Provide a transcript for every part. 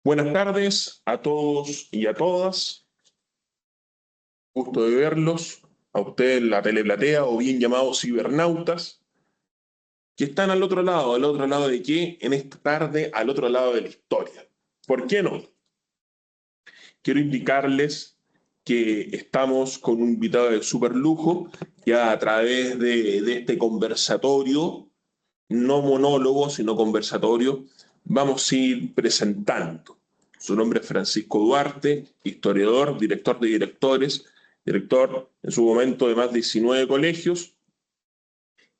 Buenas tardes a todos y a todas. Gusto de verlos. A ustedes la teleplatea o bien llamados cibernautas, que están al otro lado de qué? En esta tarde, al otro lado de la historia. ¿Por qué no? Quiero indicarles que estamos con un invitado de super lujo, ya a través de este conversatorio, no monólogo, sino conversatorio, vamos a ir presentando. Su nombre es Francisco Duarte, historiador, director de directores, director en su momento de más de 19 colegios,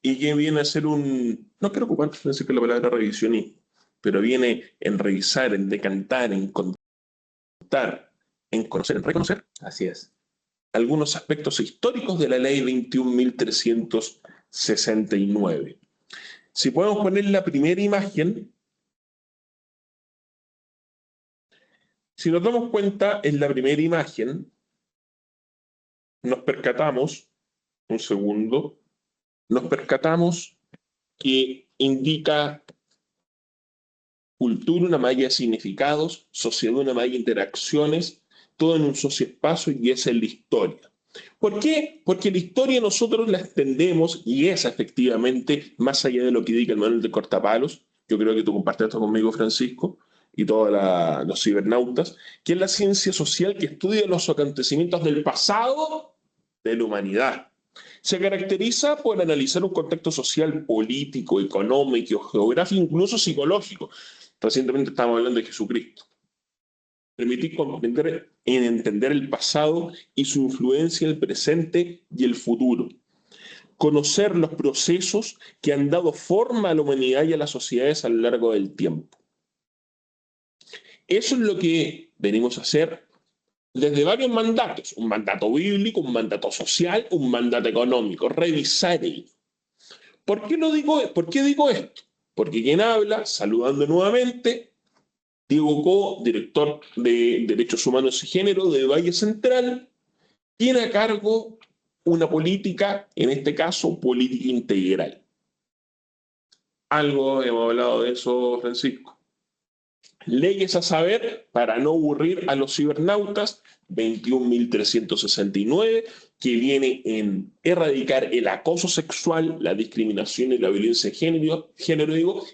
y que viene a ser no quiero ocupar, Francisco, la palabra revisionismo, pero viene en revisar, en decantar, en contar, en conocer, en reconocer Así es. algunos aspectos históricos de la ley 21.369. Si podemos poner la primera imagen. Si nos damos cuenta, en la primera imagen, nos percatamos, un segundo, nos percatamos que indica cultura, una malla de significados, sociedad, una malla de interacciones, todo en un socioespacio y esa es la historia. ¿Por qué? Porque la historia nosotros la extendemos y es efectivamente, más allá de lo que indica el manual de cortapalos, yo creo que tú compartes esto conmigo, Francisco, y todos los cibernautas, que es la ciencia social que estudia los acontecimientos del pasado de la humanidad. Se caracteriza por analizar un contexto social, político, económico, geográfico, incluso psicológico. Recientemente estábamos hablando de Jesucristo. Permitir comprender en entender el pasado y su influencia en el presente y el futuro. Conocer los procesos que han dado forma a la humanidad y a las sociedades a lo largo del tiempo. Eso es lo que venimos a hacer desde varios mandatos. Un mandato bíblico, un mandato social, un mandato económico. Revisar ello. ¿Por qué digo esto? Porque quien habla, saludando nuevamente, Diego Co, director de Derechos Humanos y Género de Valle Central, tiene a cargo una política, en este caso, política integral. Algo hemos hablado de eso, Francisco. Leyes a saber, para no aburrir a los cibernautas, 21.369, que viene en erradicar el acoso sexual, la discriminación y la violencia de género,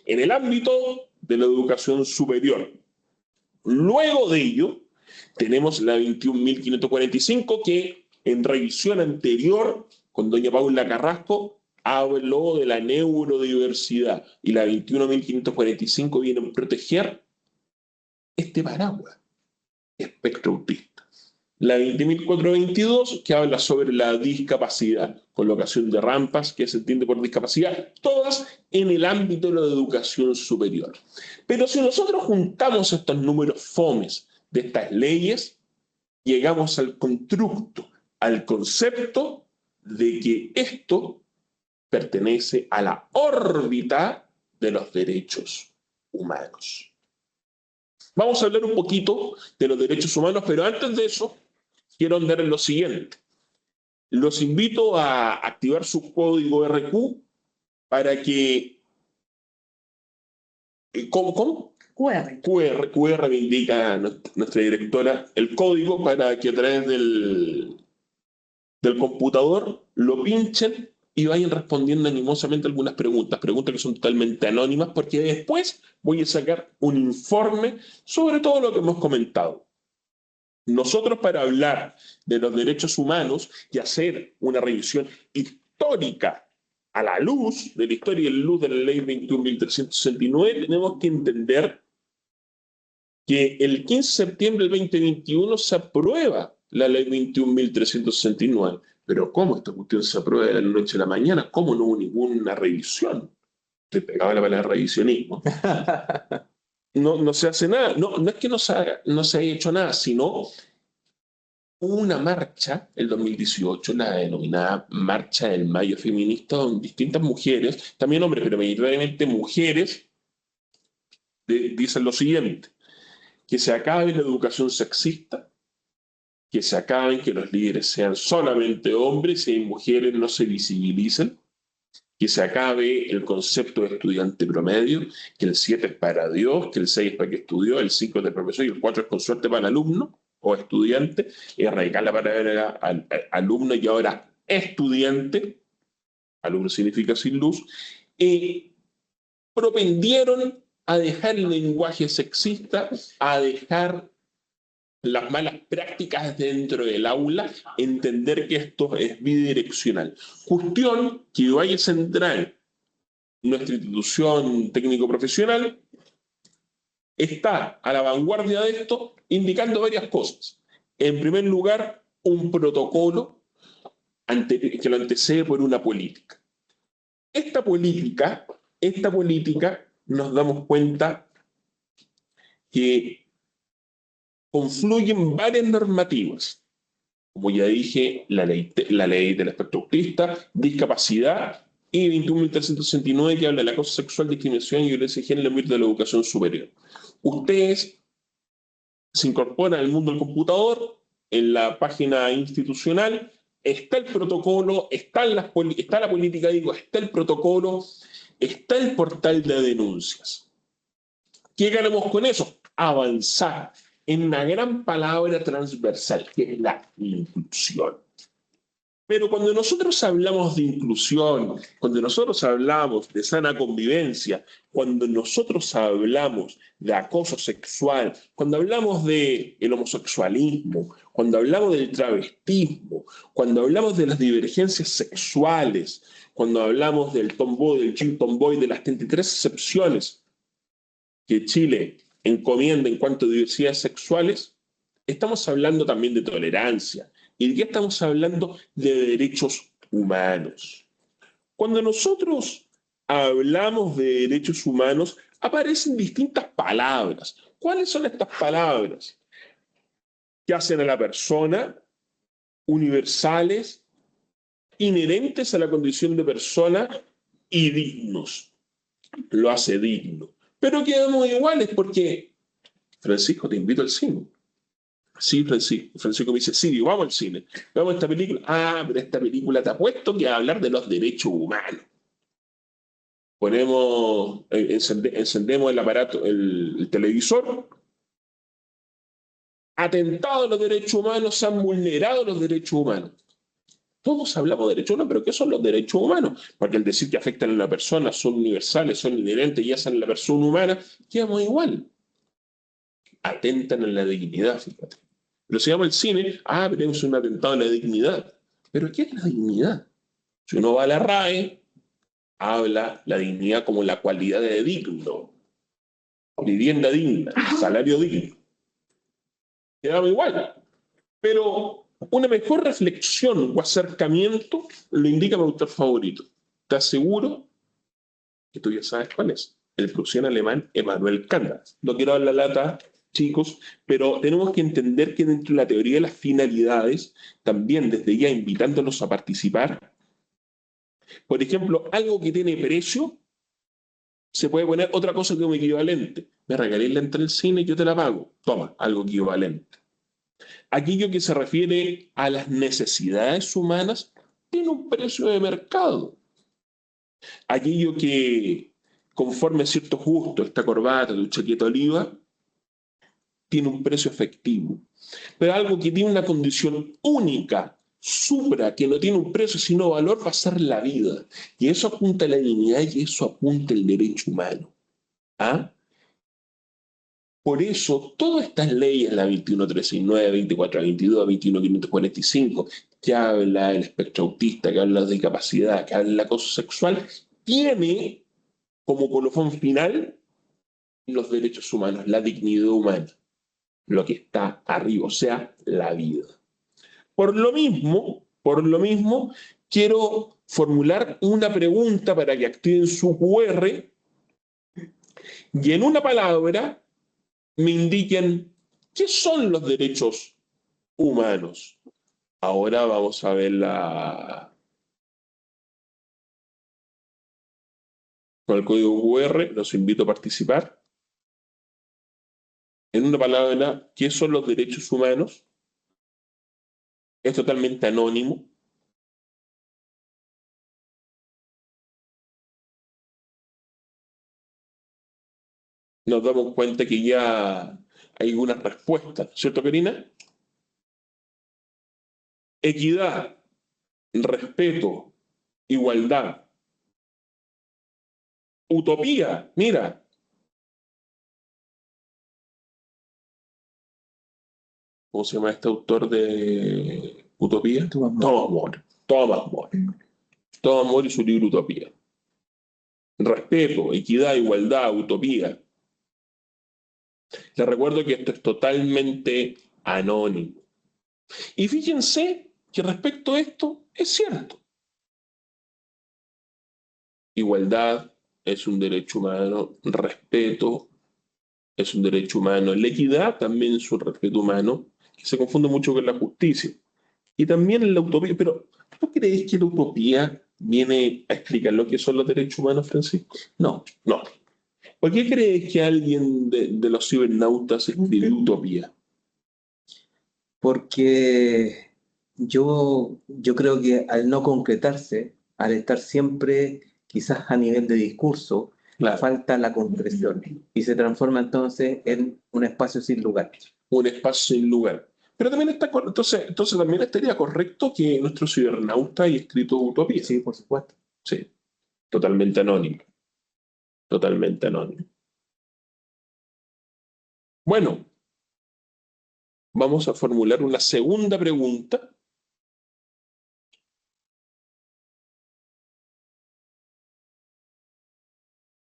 en el ámbito de la educación superior. Luego de ello, tenemos la 21.545, que en revisión anterior, con doña Paula Carrasco, habló de la neurodiversidad, y la 21.545 viene a proteger este paraguas, espectro autista. La 20.422, que habla sobre la discapacidad, colocación de rampas, que se entiende por discapacidad, todas en el ámbito de la educación superior. Pero si nosotros juntamos estos números fomes de estas leyes, llegamos al constructo, al concepto de que esto pertenece a la órbita de los derechos humanos. Vamos a hablar un poquito de los derechos humanos, pero antes de eso, quiero andar en lo siguiente. Los invito a activar su código RQ para que... ¿Cómo? QR me indica nuestra directora el código para que a través del computador lo pinchen y vayan respondiendo animosamente algunas preguntas que son totalmente anónimas, porque después voy a sacar un informe sobre todo lo que hemos comentado. Nosotros, para hablar de los derechos humanos y hacer una revisión histórica a la luz de la historia y a la luz de la ley 21.369, tenemos que entender que el 15 de septiembre del 2021 se aprueba la ley 21.369. Pero ¿cómo esta cuestión se aprueba de la noche a la mañana? ¿Cómo no hubo ninguna revisión? Te pegaba la palabra revisionismo. No se hace nada. No es que no se haya hecho nada, sino hubo una marcha el 2018, la denominada Marcha del Mayo Feminista, donde distintas mujeres, también hombres, pero mayoritariamente mujeres, dicen lo siguiente: que se acabe la educación sexista, que se acaben, que los líderes sean solamente hombres y mujeres no se visibilicen, que se acabe el concepto de estudiante promedio, que el 7 es para Dios, que el 6 es para que estudió, el 5 es de profesor y el 4 es con suerte para el alumno o estudiante, erradicar la palabra alumno y ahora estudiante, alumno significa sin luz, y propendieron a dejar el lenguaje sexista, a dejar las malas prácticas dentro del aula, entender que esto es bidireccional. Cuestión que vaya central nuestra institución técnico-profesional está a la vanguardia de esto, indicando varias cosas. En primer lugar, un protocolo que lo antecede por una política. Esta política, nos damos cuenta que confluyen varias normativas. Como ya dije, la ley del espectro autista, discapacidad y 21.369 que habla del acoso sexual, discriminación y violencia de género en el ámbito de la educación superior. Ustedes se incorporan al mundo del computador, en la página institucional, está el protocolo, está la política, digo, está el protocolo, está el portal de denuncias. ¿Qué ganamos con eso? Avanzar en una gran palabra transversal, que es la inclusión. Pero cuando nosotros hablamos de inclusión, cuando nosotros hablamos de sana convivencia, cuando nosotros hablamos de acoso sexual, cuando hablamos del homosexualismo, cuando hablamos del travestismo, cuando hablamos de las divergencias sexuales, cuando hablamos del tomboy, del chick tomboy, de las 33 excepciones que Chile encomienda en cuanto a diversidades sexuales, estamos hablando también de tolerancia. ¿Y de qué estamos hablando? De derechos humanos. Cuando nosotros hablamos de derechos humanos, aparecen distintas palabras. ¿Cuáles son estas palabras? Que hacen a la persona universales, inherentes a la condición de persona y dignos. Lo hace digno. Pero quedamos iguales porque, Francisco, te invito al cine. Sí, Francisco. Francisco me dice, sí, vamos al cine. Vamos a esta película. Ah, pero esta película te apuesto que va a hablar de los derechos humanos. Encendemos el aparato, el televisor. Atentado a los derechos humanos, se han vulnerado los derechos humanos. Todos hablamos de derechos humanos, pero ¿qué son los derechos humanos? Porque al decir que afectan a la persona, son universales, son inherentes y hacen a la persona humana, quedamos igual. Atentan a la dignidad, fíjate. Pero se llama el cine, pero es un atentado a la dignidad. ¿Pero qué es la dignidad? Si uno va a la RAE, habla la dignidad como la cualidad de digno, vivienda digna, salario digno. Quedaba igual. Pero una mejor reflexión o acercamiento lo indica mi autor favorito. Te aseguro que tú ya sabes cuál es. El prusiano alemán Emmanuel Kant. No quiero dar la lata, chicos, pero tenemos que entender que dentro de la teoría de las finalidades, también desde ya invitándolos a participar, por ejemplo, algo que tiene precio, se puede poner otra cosa como equivalente. Me regalé la entrada al cine y yo te la pago. Toma, algo equivalente. Aquello que se refiere a las necesidades humanas tiene un precio de mercado. Aquello que, conforme a ciertos gustos, esta corbata, tu chaqueta oliva, tiene un precio efectivo. Pero algo que tiene una condición única, supra, que no tiene un precio sino valor, va a ser la vida. Y eso apunta a la dignidad y eso apunta al derecho humano. ¿Ah? Por eso, todas estas leyes, la 21369, 2422, 21545, que habla del espectro autista, que habla de discapacidad, que habla del acoso sexual, tiene como colofón final los derechos humanos, la dignidad humana, lo que está arriba, o sea, la vida. Por lo mismo, quiero formular una pregunta para que activen su QR y en una palabra me indiquen qué son los derechos humanos. Ahora vamos a ver con el código QR, los invito a participar. En una palabra, ¿qué son los derechos humanos? Es totalmente anónimo. nos damos cuenta que ya hay algunas respuestas, ¿cierto, Karina? Equidad, respeto, igualdad, utopía. Mira, ¿cómo se llama este autor de Utopía? Thomas More. Thomas More. Thomas More. Thomas More y su libro Utopía. Respeto, equidad, igualdad, utopía. Les recuerdo que esto es totalmente anónimo. Y fíjense que respecto a esto es cierto. Igualdad es un derecho humano, respeto es un derecho humano, la equidad también es un respeto humano, que se confunde mucho con la justicia. Y también la utopía, pero ¿tú crees que la utopía viene a explicar lo que son los derechos humanos, Francisco? No, no. ¿Por qué crees que alguien de los cibernautas escribió utopía? Porque yo creo que al no concretarse, al estar siempre quizás a nivel de discurso, Claro, falta la concreción y se transforma entonces en un espacio sin lugar. un espacio sin lugar. Pero también está, entonces también estaría correcto que nuestro cibernauta haya escrito utopía. Sí, por supuesto. Sí, totalmente anónimo, totalmente anónimo. Bueno, vamos a formular una segunda pregunta.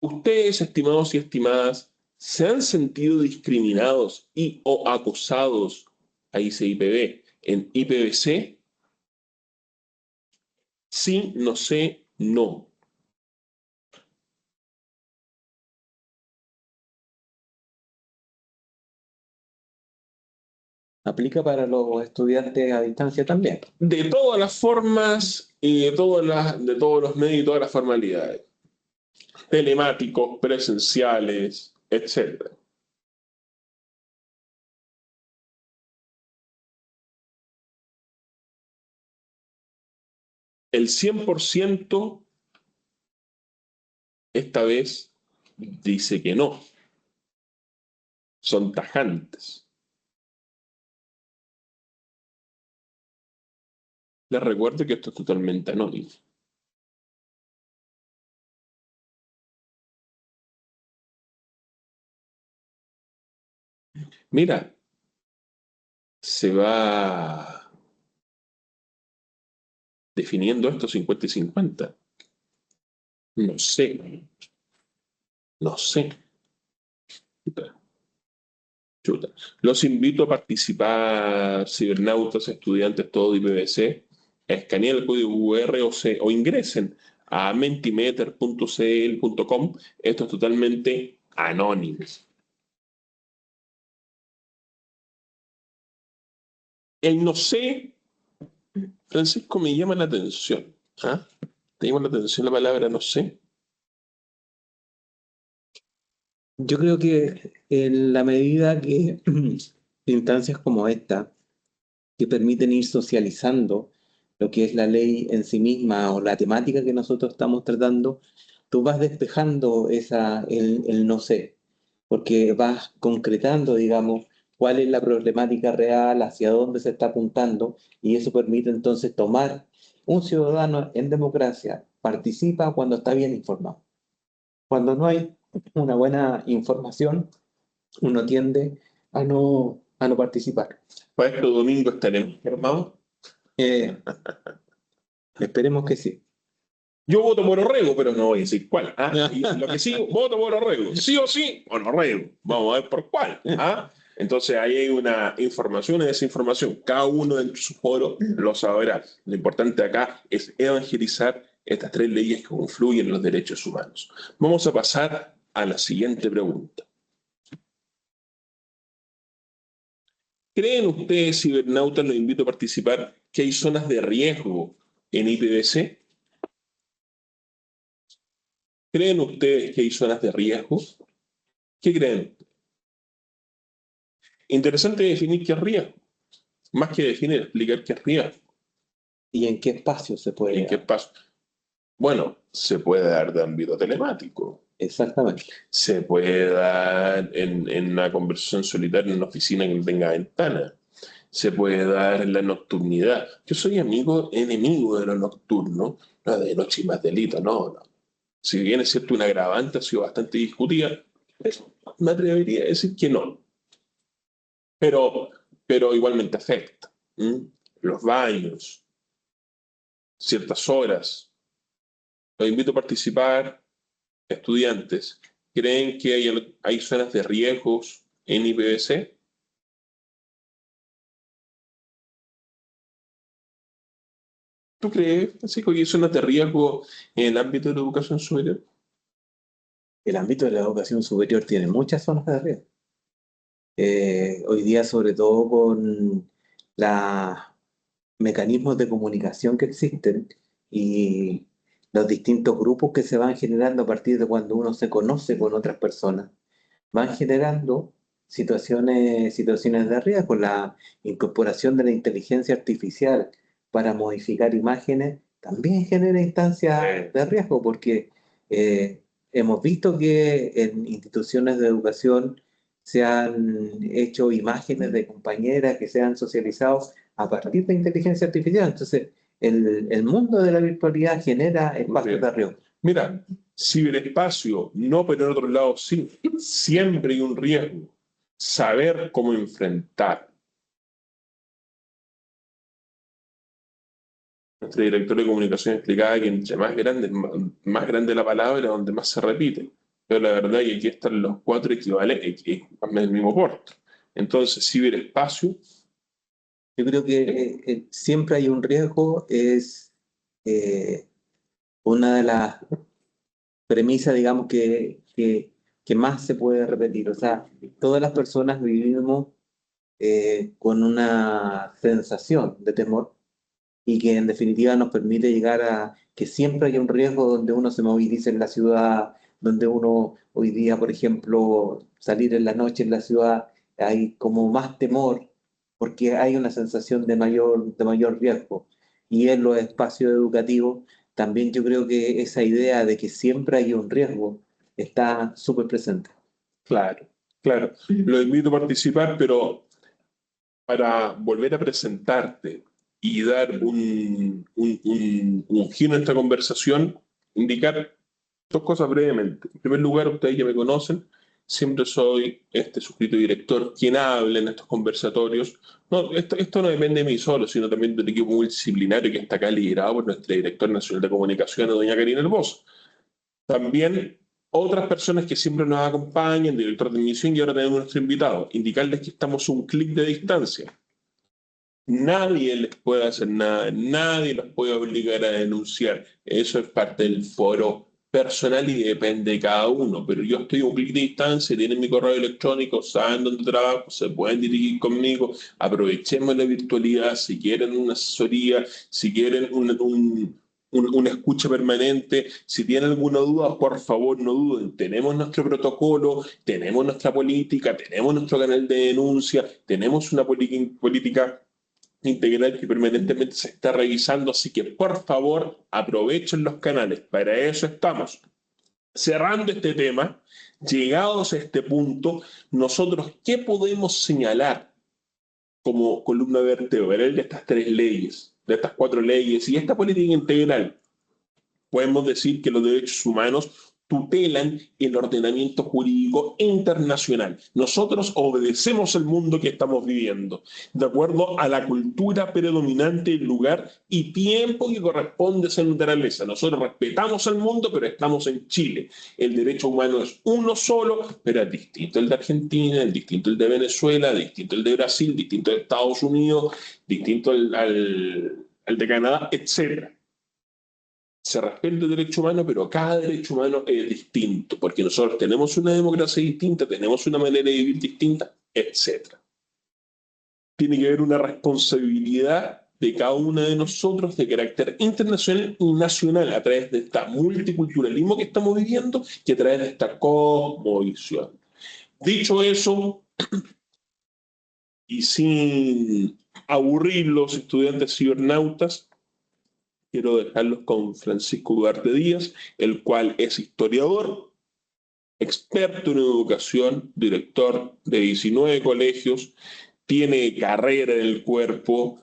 ¿Ustedes, estimados y estimadas, se han sentido discriminados y o acosados a ICIPB en IPVC? Sí, no sé, no. Aplica para los estudiantes a distancia también. De todas las formas y de todos los medios y todas las formalidades. Telemáticos, presenciales, etc. El 100% esta vez dice que no. Son tajantes. Les recuerdo que esto es totalmente anónimo. Mira, se va definiendo esto 50 y 50. No sé, no sé. Chuta, chuta. Los invito a participar, cibernautas, estudiantes, todo de IPVC, a escanear el código QR o ingresen a mentimeter.cl.com. Esto es totalmente anónimo. El no sé, Francisco, me llama la atención. ¿Ah? ¿Te llama la atención la palabra no sé? Yo creo que en la medida que instancias como esta, que permiten ir socializando lo que es la ley en sí misma o la temática que nosotros estamos tratando, tú vas despejando el no sé, porque vas concretando, digamos, cuál es la problemática real, hacia dónde se está apuntando, y eso permite entonces tomar un ciudadano en democracia, participa cuando está bien informado. Cuando no hay una buena información, uno tiende a no participar. Para este domingo estaremos informados. Eh, Esperemos que sí. Yo voto por Orrego, pero no voy a decir cuál. ¿Ah? Y lo que sí, voto por Orrego. Sí o sí, por Orrego. Vamos a ver por cuál. ¿Ah? Entonces ahí hay una información y desinformación. Cada uno en su foro lo sabrá. Lo importante acá es evangelizar estas tres leyes que confluyen en los derechos humanos. Vamos a pasar a la siguiente pregunta. ¿Creen ustedes, cibernautas, los invito a participar, que hay zonas de riesgo en IPVC? ¿Creen ustedes que hay zonas de riesgo? ¿Qué creen? Interesante definir qué es riesgo. Más que definir, explicar qué es riesgo. ¿Y en qué espacio se ¿Y puede en qué dar? espacio? Bueno, se puede dar de ámbito telemático, Exactamente. Se puede dar en una conversación solitaria en una oficina que no tenga ventana. Se puede dar en la nocturnidad. Yo soy enemigo de lo nocturno, no de noche y más delito, no, no. Si bien es cierto, una agravante ha sido bastante discutida, pero me atrevería a decir que no. Pero, pero igualmente afecta. ¿Mm? Los baños, ciertas horas. Los invito a participar, estudiantes. ¿Creen que hay zonas de riesgos en IPVC? ¿Tú crees, Francisco, que hay zonas de riesgo en el ámbito de la educación superior? El ámbito de la educación superior tiene muchas zonas de riesgo. Hoy día, sobre todo con los mecanismos de comunicación que existen y los distintos grupos que se van generando a partir de cuando uno se conoce con otras personas, van generando situaciones de riesgo. La incorporación de la inteligencia artificial para modificar imágenes también genera instancias de riesgo, porque hemos visto que en instituciones de educación se han hecho imágenes de compañeras que se han socializado a partir de inteligencia artificial. Entonces, el mundo de la virtualidad genera espacios de riesgo. Mira, ciberespacio, no, pero en otro lado sí. Siempre hay un riesgo. Saber cómo enfrentar. Nuestra directora de comunicación explicaba que entre más grande la palabra, donde más se repite. Pero la verdad es que aquí están los cuatro equivalentes, el mismo porte. Entonces, ciberespacio, Yo creo que siempre hay un riesgo, es eh, una de las premisas, digamos, que más se puede repetir. O sea, todas las personas vivimos con una sensación de temor y que en definitiva nos permite llegar a que siempre hay un riesgo donde uno se movilice en la ciudad, donde uno hoy día, por ejemplo, salir en la noche en la ciudad, hay como más temor porque hay una sensación de mayor riesgo. Y en los espacios educativos, también yo creo que esa idea de que siempre hay un riesgo está súper presente. claro, claro. Lo invito a participar, pero para volver a presentarte y dar un giro en esta conversación, indicar dos cosas brevemente. En primer lugar, ustedes ya me conocen, siempre soy este suscrito director quien habla en estos conversatorios. No, esto no depende de mí solo, sino también del equipo multidisciplinario que está acá liderado por nuestra directora nacional de comunicaciones, doña Karina Herbosa. También otras personas que siempre nos acompañan, director de emisión y ahora tenemos nuestro invitado. Indicarles que estamos a un clic de distancia. Nadie les puede hacer nada, nadie los puede obligar a denunciar. Eso es parte del foro personal y depende de cada uno. Pero yo estoy a un clic de distancia, tienen mi correo electrónico, saben dónde trabajo, se pueden dirigir conmigo. Aprovechemos la virtualidad. Si quieren una asesoría, si quieren una escucha permanente, si tienen alguna duda, por favor no duden. Tenemos nuestro protocolo, tenemos nuestra política, tenemos nuestro canal de denuncia, tenemos una política integral que permanentemente se está revisando, así que por favor aprovechen los canales, para eso estamos. Cerrando este tema, llegados a este punto, nosotros, ¿qué podemos señalar como columna vertebral de estas tres leyes, de estas cuatro leyes y esta política integral? Podemos decir que los derechos humanos tutelan el ordenamiento jurídico internacional. Nosotros obedecemos el mundo que estamos viviendo, de acuerdo a la cultura predominante, el lugar y tiempo que corresponde a esa naturaleza. Nosotros respetamos el mundo, pero estamos en Chile. El derecho humano es uno solo, pero es distinto el de Argentina, es distinto el de Venezuela, distinto el de Brasil, distinto el de Estados Unidos, distinto al de Canadá, etc. Se respeta el derecho humano, pero cada derecho humano es distinto, porque nosotros tenemos una democracia distinta, tenemos una manera de vivir distinta, etc. Tiene que haber una responsabilidad de cada uno de nosotros de carácter internacional y nacional a través de este multiculturalismo que estamos viviendo y a través de esta cosmovisión. Dicho eso, y sin aburrir los estudiantes cibernautas, quiero dejarlos con Francisco Duarte Díaz, el cual es historiador, experto en educación, director de 19 colegios, tiene carrera en el cuerpo,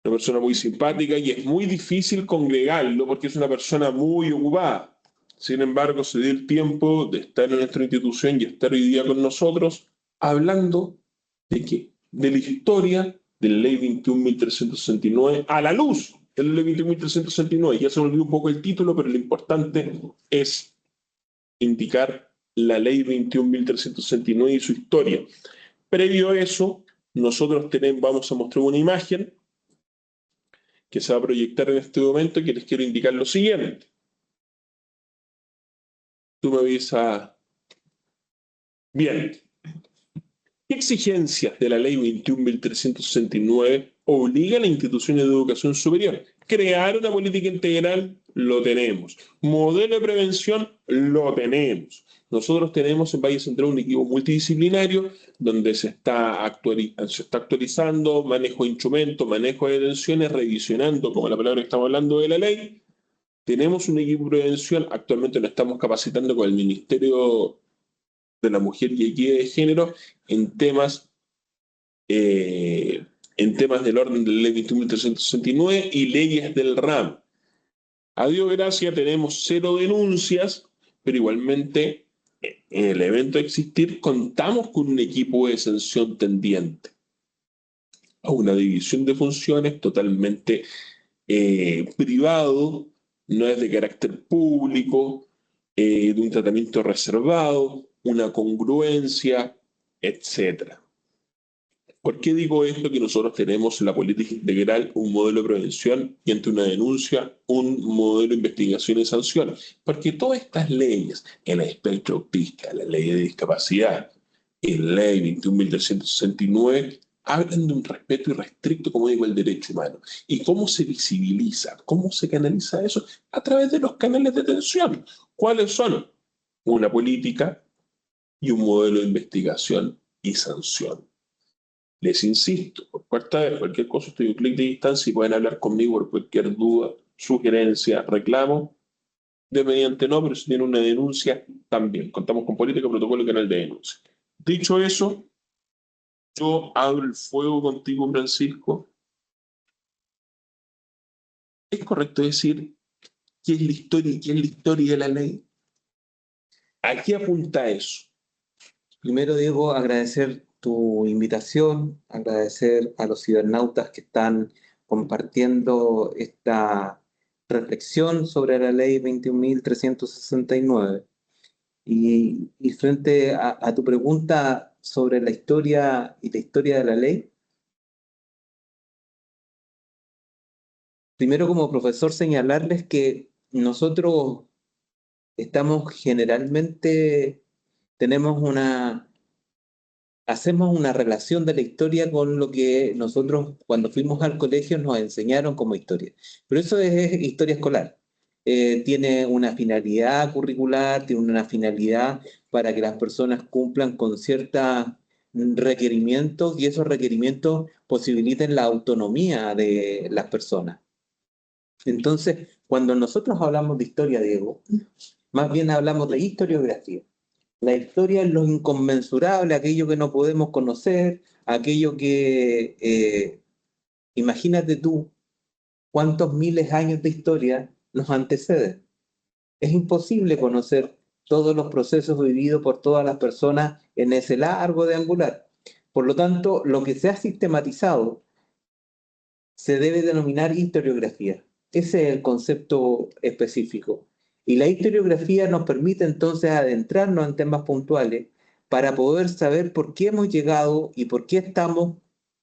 una persona muy simpática y es muy difícil congregarlo porque es una persona muy ocupada. Sin embargo, se dio el tiempo de estar en nuestra institución y estar hoy día con nosotros hablando de qué, de la historia de la ley 21.369 a la luz de la ley 21.369. Ya se me olvidó un poco el título, pero lo importante es indicar la ley 21.369 y su historia. Previo a eso, nosotros vamos a mostrar una imagen que se va a proyectar en este momento, que les quiero indicar lo siguiente. Tú me avisas. Bien. ¿Qué exigencias de la ley 21.369 obligan a las instituciones de educación superior? Crear una política integral, lo tenemos. Modelo de prevención, lo tenemos. Nosotros tenemos en Valle Central un equipo multidisciplinario donde se está actualizando, manejo de instrumentos, manejo de detenciones, revisionando, como la palabra que estamos hablando de la ley. Tenemos un equipo de prevención, actualmente nos estamos capacitando con el Ministerio de la Mujer y Equidad de Género en temas, en temas del orden de la ley 21.369 y leyes del RAM. A Dios gracias, tenemos 0 denuncias, pero igualmente en el evento de existir contamos con un equipo de sanción tendiente a una división de funciones totalmente privado, no es de carácter público, de un tratamiento reservado, una congruencia, etcétera. ¿Por qué digo esto? Que nosotros tenemos en la política integral un modelo de prevención y ante una denuncia un modelo de investigación y sanción. Porque todas estas leyes, el espectro autista, la ley de discapacidad y la ley 21.369, hablan de un respeto irrestricto, como digo, al derecho humano. ¿Y cómo se visibiliza? ¿Cómo se canaliza eso? A través de los canales de atención. ¿Cuáles son? Una política y un modelo de investigación y sanción. Les insisto, por cuarta vez, cualquier cosa, estoy a un clic de distancia y pueden hablar conmigo por cualquier duda, sugerencia, reclamo. De mediante no, pero si tienen una denuncia, también. Contamos con política, protocolo y canal de denuncia. Dicho eso, yo abro el fuego contigo, Francisco. ¿Es correcto decir qué es la historia y qué es la historia de la ley? ¿A qué apunta eso? Primero, Diego, agradecer tu invitación, agradecer a los cibernautas que están compartiendo esta reflexión sobre la ley 21.369. Y frente a tu pregunta sobre la historia y la historia de la ley, primero como profesor señalarles que nosotros estamos generalmente, tenemos hacemos una relación de la historia con lo que nosotros cuando fuimos al colegio nos enseñaron como historia. Pero eso es historia escolar. Tiene una finalidad curricular, tiene una finalidad para que las personas cumplan con ciertos requerimientos y esos requerimientos posibiliten la autonomía de las personas. Entonces, cuando nosotros hablamos de historia, Diego, más bien hablamos de historiografía. La historia es lo inconmensurable, aquello que no podemos conocer, aquello que, imagínate tú, cuántos miles de años de historia nos anteceden. Es imposible conocer todos los procesos vividos por todas las personas en ese largo deambular. Por lo tanto, lo que se ha sistematizado se debe denominar historiografía. Ese es el concepto específico. Y la historiografía nos permite entonces adentrarnos en temas puntuales para poder saber por qué hemos llegado y por qué estamos,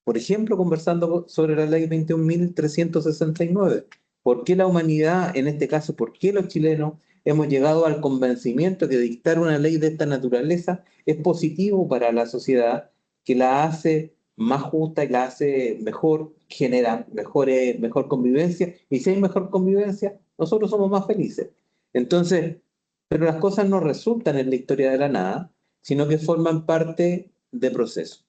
por ejemplo, conversando sobre la ley 21.369. ¿Por qué la humanidad, en este caso, por qué los chilenos hemos llegado al convencimiento que dictar una ley de esta naturaleza es positivo para la sociedad, que la hace más justa y la hace mejor, genera mejor convivencia, y si hay mejor convivencia, nosotros somos más felices. Entonces, pero las cosas no resultan en la historia de la nada, sino que forman parte de procesos.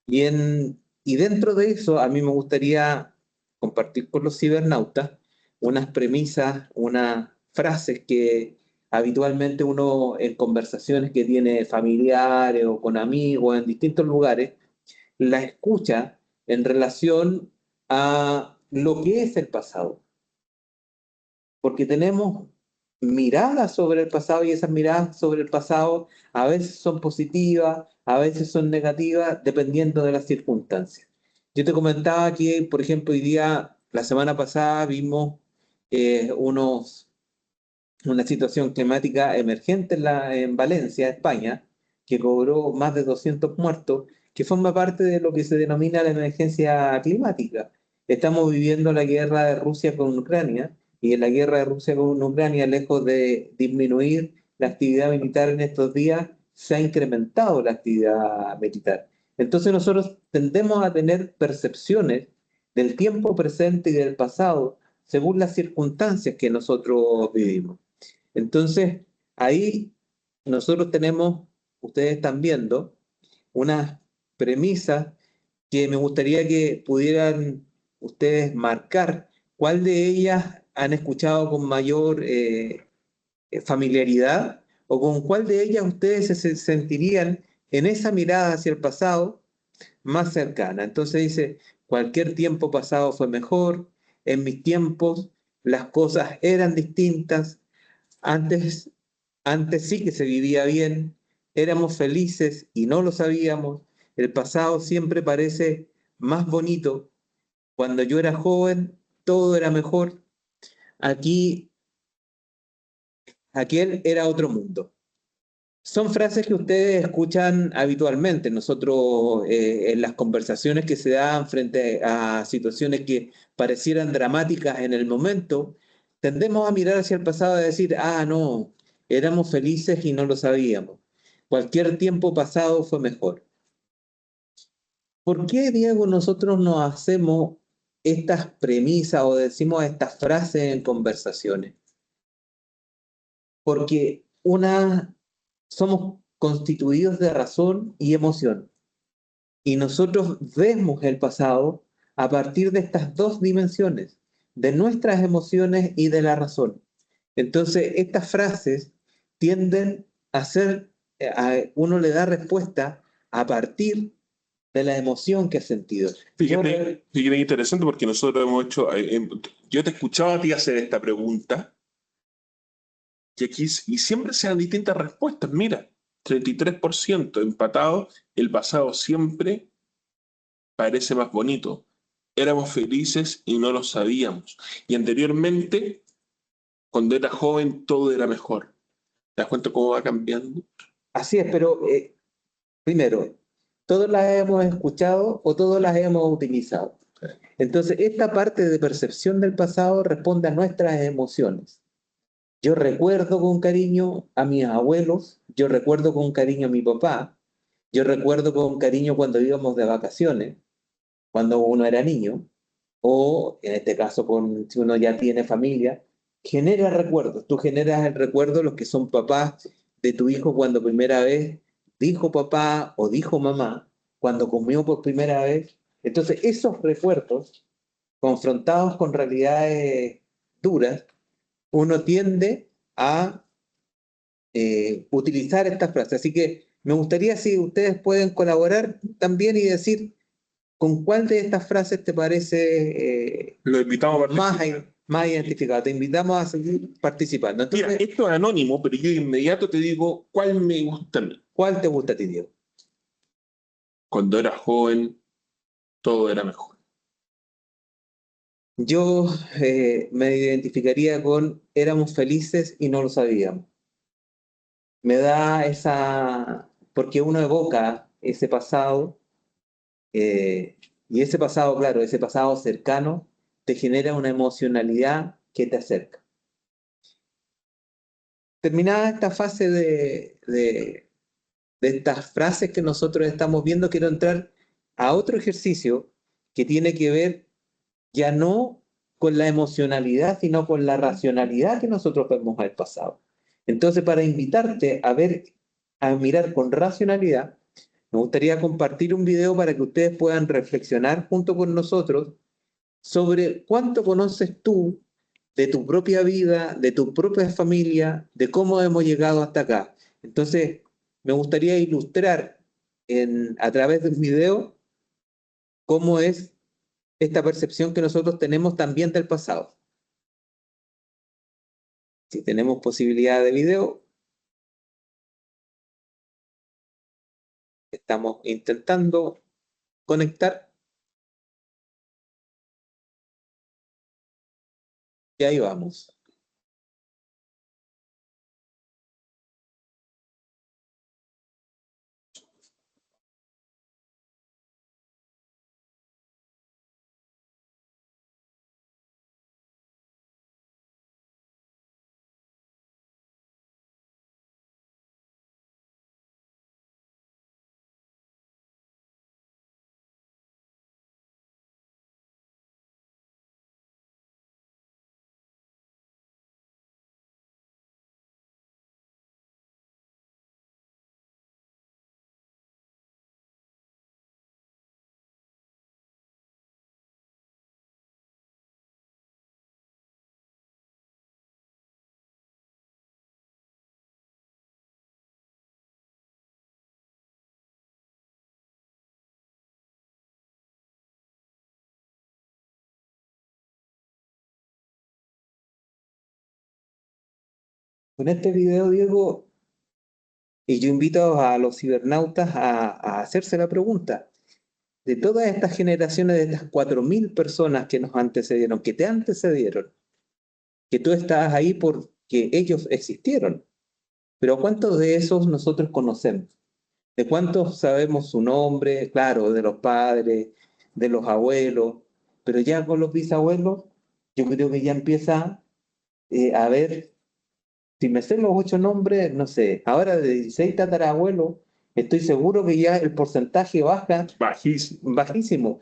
Y dentro de eso, a mí me gustaría compartir con los cibernautas unas premisas, unas frases que habitualmente uno en conversaciones que tiene familiares o con amigos en distintos lugares, la escucha en relación a lo que es el pasado. Porque tenemos miradas sobre el pasado y esas miradas sobre el pasado a veces son positivas, a veces son negativas, dependiendo de las circunstancias. Yo te comentaba que, por ejemplo, hoy día, la semana pasada, vimos una situación climática emergente en Valencia, España, que cobró más de 200 muertos, que forma parte de lo que se denomina la emergencia climática. Estamos viviendo la guerra de Rusia con Ucrania, y en la guerra de Rusia con Ucrania, lejos de disminuir la actividad militar en estos días, se ha incrementado la actividad militar. Entonces nosotros tendemos a tener percepciones del tiempo presente y del pasado según las circunstancias que nosotros vivimos. Entonces, ahí nosotros tenemos, ustedes están viendo, unas premisas que me gustaría que pudieran ustedes marcar cuál de ellas han escuchado con mayor familiaridad o con cuál de ellas ustedes se sentirían en esa mirada hacia el pasado más cercana. Entonces dice, cualquier tiempo pasado fue mejor, en mis tiempos las cosas eran distintas, antes, antes sí que se vivía bien, éramos felices y no lo sabíamos. El pasado siempre parece más bonito. Cuando yo era joven, todo era mejor. Aquí, aquel era otro mundo. Son frases que ustedes escuchan habitualmente. Nosotros, en las conversaciones que se dan frente a situaciones que parecieran dramáticas en el momento, tendemos a mirar hacia el pasado y decir, ah, no, éramos felices y no lo sabíamos. Cualquier tiempo pasado fue mejor. ¿Por qué, Diego, nosotros nos hacemos estas premisas o decimos estas frases en conversaciones? Porque somos constituidos de razón y emoción. Y nosotros vemos el pasado a partir de estas dos dimensiones, de nuestras emociones y de la razón. Entonces, estas frases tienden a ser, uno le da respuesta a partir de la emoción que ha sentido. Fíjate interesante porque nosotros hemos hecho, yo te escuchaba a ti hacer esta pregunta y siempre se dan distintas respuestas. Mira, 33% empatado, el pasado siempre parece más bonito. Éramos felices y no lo sabíamos. Y anteriormente, cuando era joven, todo era mejor. ¿Te das cuenta cómo va cambiando? Así es, pero primero, todos las hemos escuchado o todos las hemos utilizado. Entonces, esta parte de percepción del pasado responde a nuestras emociones. Yo recuerdo con cariño a mis abuelos, yo recuerdo con cariño a mi papá, yo recuerdo con cariño cuando íbamos de vacaciones, cuando uno era niño, o en este caso si uno ya tiene familia, genera recuerdos. Tú generas el recuerdo los que son papás de tu hijo cuando primera vez dijo papá o dijo mamá, cuando comió por primera vez. Entonces, esos recuerdos, confrontados con realidades duras, uno tiende a utilizar estas frases. Así que me gustaría si ustedes pueden colaborar también y decir con cuál de estas frases te parece Lo invitamos a participar. más identificado. Te invitamos a seguir participando. Mira, Entonces, esto es anónimo, pero yo de inmediato te digo cuál me gusta a mí. ¿cuál te gusta a ti, Diego? Cuando era joven, todo era mejor. Yo me identificaría con éramos felices y no lo sabíamos. Me da porque uno evoca ese pasado, y ese pasado, claro, ese pasado cercano, te genera una emocionalidad que te acerca. Terminada esta fase de estas frases que nosotros estamos viendo, quiero entrar a otro ejercicio que tiene que ver ya no con la emocionalidad, sino con la racionalidad que nosotros vemos al pasado. Entonces, para invitarte a mirar con racionalidad, me gustaría compartir un video para que ustedes puedan reflexionar junto con nosotros sobre cuánto conoces tú de tu propia vida, de tu propia familia, de cómo hemos llegado hasta acá. Entonces, me gustaría ilustrar a través de un video cómo es esta percepción que nosotros tenemos también del pasado. Si tenemos posibilidad de video, estamos intentando conectar y ahí vamos. Con este video, Diego, y yo invito a los cibernautas a hacerse la pregunta, de todas estas generaciones, de estas 4.000 personas que nos antecedieron, que te antecedieron, que tú estabas ahí porque ellos existieron, pero ¿cuántos de esos nosotros conocemos? ¿De cuántos sabemos su nombre? Claro, de los padres, de los abuelos, pero ya con los bisabuelos, yo creo que ya empieza a ver, si me sé los 8 nombres, no sé, ahora de 16 tatarabuelos, estoy seguro que ya el porcentaje baja Bajísimo. bajísimo.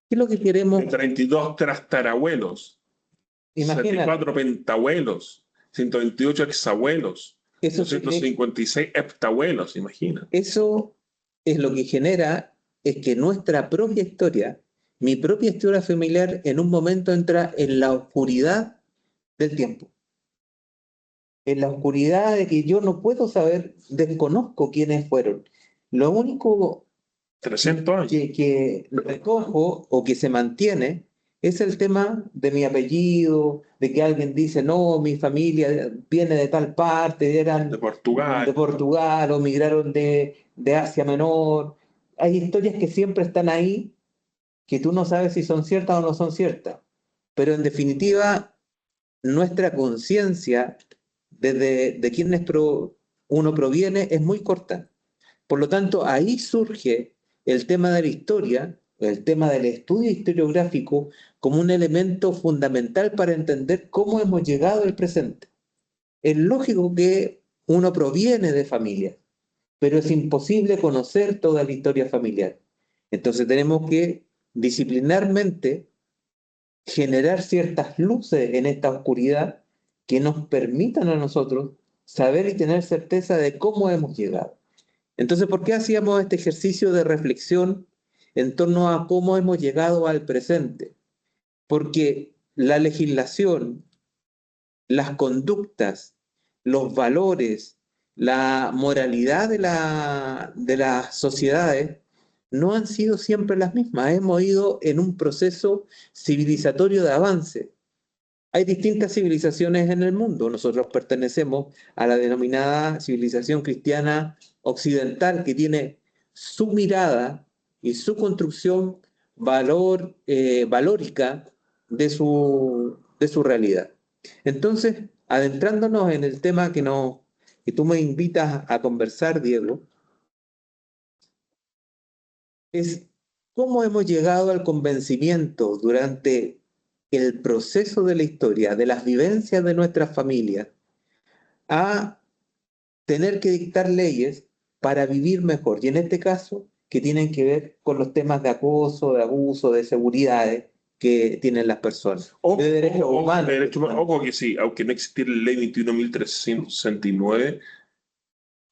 ¿Qué es lo que queremos? 32 trastarabuelos, Imagínate. 64 pentabuelos, 128 exabuelos, Eso 256 heptabuelos, imagina. Eso es lo que genera, es que nuestra propia historia, mi propia historia familiar, en un momento entra en la oscuridad del tiempo. En la oscuridad de que yo no puedo saber, desconozco quiénes fueron. Lo único 300 años. que recojo o que se mantiene es el tema de mi apellido, de que alguien dice, no, mi familia viene de tal parte, eran De Portugal. de Portugal o migraron de Asia Menor. Hay historias que siempre están ahí, que tú no sabes si son ciertas o no son ciertas. Pero en definitiva, nuestra conciencia de quiénes uno proviene es muy corta. Por lo tanto, ahí surge el tema de la historia, el tema del estudio historiográfico, como un elemento fundamental para entender cómo hemos llegado al presente. Es lógico que uno proviene de familia, pero es imposible conocer toda la historia familiar. Entonces tenemos que disciplinarmente generar ciertas luces en esta oscuridad que nos permitan a nosotros saber y tener certeza de cómo hemos llegado. Entonces, ¿por qué hacíamos este ejercicio de reflexión en torno a cómo hemos llegado al presente? Porque la legislación, las conductas, los valores, la moralidad de las sociedades no han sido siempre las mismas. Hemos ido en un proceso civilizatorio de avance. Hay distintas civilizaciones en el mundo. Nosotros pertenecemos a la denominada civilización cristiana occidental, que tiene su mirada y su construcción valórica de su realidad. Entonces, adentrándonos en el tema que tú me invitas a conversar, Diego, es cómo hemos llegado al convencimiento durante el proceso de la historia, de las vivencias de nuestras familias, a tener que dictar leyes para vivir mejor. Y en este caso, que tienen que ver con los temas de acoso, de abuso, de seguridades que tienen las personas. De derechos humanos. Ojo que sí, aunque no existiera la ley 21.369,